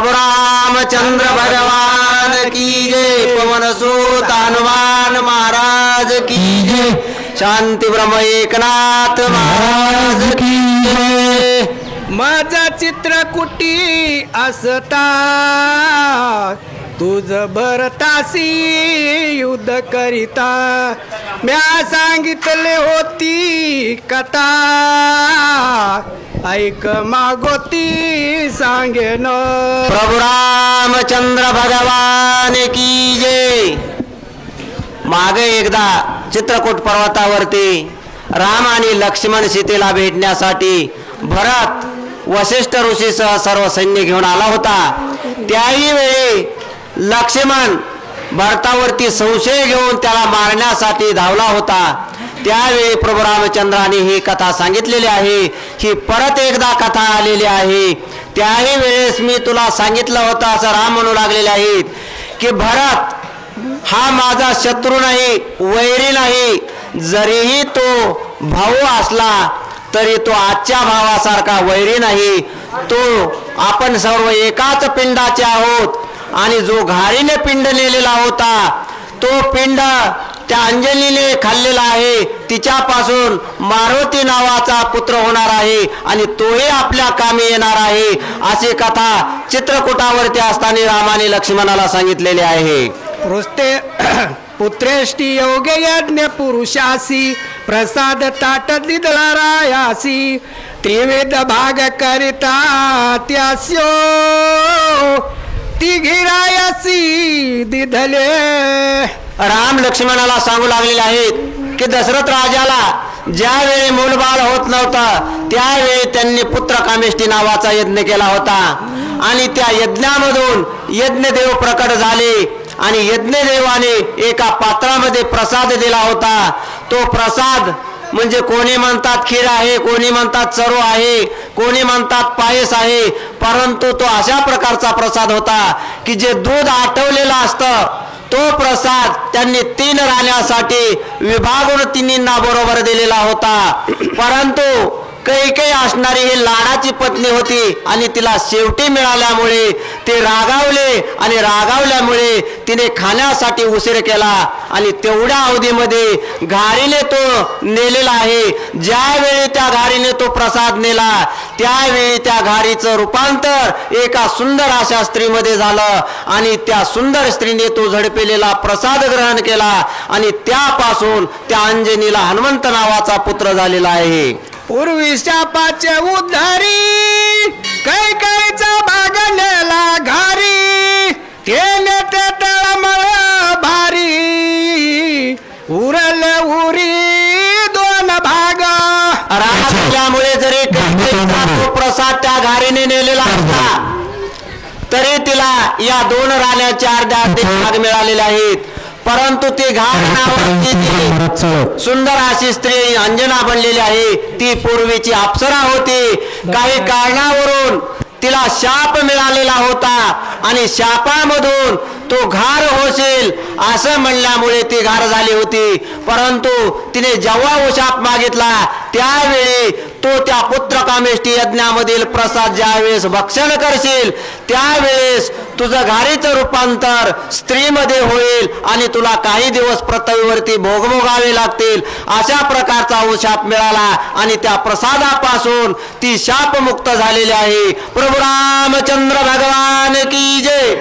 प्रभु रामचंद्र भगवान की जय। पवन सुत हनुमान महाराज की जय। शांती ब्रह्म एकनाथ महाराज की जय। माझा चित्रकुटी असता तुझ भरतासी युद्ध करिता म्या सांगितले होती कथा ऐक मागोती सांगेन। प्रभु रामचंद्र भगवान की जय। मागे एकदा चित्रकूट पर्वतावरती राम आणि लक्ष्मण सीतेला भेटण्यासाठी भरत वशिष्ठ ऋषीसह सर्व सैन्य घेऊन आला होता। त्याही वेळी लक्ष्मण भरतावरती संशय घेऊन त्याला मारण्यासाठी धावला होता। त्यावेळी प्रभू रामचंद्राने ही कथा सांगितलेली आहे। ही परत एकदा कथा आलेली आहे। त्याही वेळेस मी तुला सांगितलं होतं असं राम म्हणू लागलेले आहेत की भरत हा माझा शत्रू नाही, वैरी नाही। जरीही तो भाऊ असला तरी तो आजच्या भावासारखा वैरी नाही। तो आपण सर्व एकाच पिंडाचे आहोत आणि जो घारीने पिंड नेलेला होता तो पिंड त्या अंजनीने खाल्लेला आहे। तिच्यापासून मारुती नावाचा पुत्र होणार आहे आणि तोही आपल्या कामी येणार आहे। अशी कथा चित्रकूटावरती असताना रामाने लक्ष्मणाला सांगितलेली आहे। पुत्रेष्टी योग्य यज्ञ पुरुषासी प्रसाद ताट दिदला रायासी त्रिवेद भाग करिता त्यास्यो ती घिरायासी दिधले। राम लक्ष्मणाला सांगू लागलेले आहेत की दशरथ राजाला ज्यावेळी मूलबाळ होत नव्हतं त्यावेळी त्यांनी पुत्र कामेष्टी नावाचा यज्ञ केला होता आणि त्या यज्ञामधून यज्ञदेव प्रकट झाले आणि यज्ञदेवाने एका पात्रामध्ये प्रसाद दिला होता। तो प्रसाद म्हणजे कोणी म्हणतात खीर आहे, कोणी म्हणतात चरो आहे, कोणी म्हणतात पायस आहे, परंतु तो अशा प्रकारचा प्रसाद होता की जे दूध आटवलेलं असतं तो प्रसाद त्यांनी 3 राण्यासाठी विभागून तिन्हींना बरोबर दिलेला होता। परंतु कैकेयी असणारी ही लाडाची पत्नी होती आणि तिला शेवटी मिळाल्यामुळे ते रागावले आणि रागावल्यामुळे तिने खाण्यासाठी उशीर केला आणि तेवढ्या अवधीमध्ये घारीने तो नेलेला आहे। ज्यावेळी त्या घारीने तो प्रसाद नेला त्यावेळी त्या घारीचं रूपांतर एका सुंदर अशा स्त्रीमध्ये झालं आणि त्या सुंदर स्त्रीने तो झडपेलेला प्रसाद ग्रहण केला आणि त्यापासून त्या अंजनीला हनुमंत नावाचा पुत्र झालेला आहे। पूर्वी शापाचे उद्धारी कैकेयीचा भाग नेला घारी तेने ते तळमळ भारी उरले उरी 2 भाग। रागामुळे जरी कैकेयीचा तो प्रसाद त्या घारीने नेलेला असता तरी तिला या 2 राण्याचे अर्धे भाग मिळालेले आहेत। परंतु ती घार नावाची सुंदर अशी स्त्री अंजना बनलेली आहे ती पूर्वीची अप्सरा होती। काही कारणावरून तिला शाप मिळालेला होता आणि शापामधून तो घार होशील असं म्हणल्यामुळे ती घार झाली होती। परंतु तिने जेव्हा शाप मागितला त्यावेळी तो त्या पुत्र कामेष्टी यज्ञामधील प्रसाद ज्यावेळेस भक्षण करशील त्यावेळेस तुझं घारीचं रूपांतर स्त्रीमध्ये होईल आणि तुला काही दिवस पृथ्वीवरती भोगावे लागतील अशा प्रकारचा शाप मिळाला आणि त्या प्रसादापासून ती शापमुक्त झालेली आहे। प्रभु रामचंद्र भगवान की जय।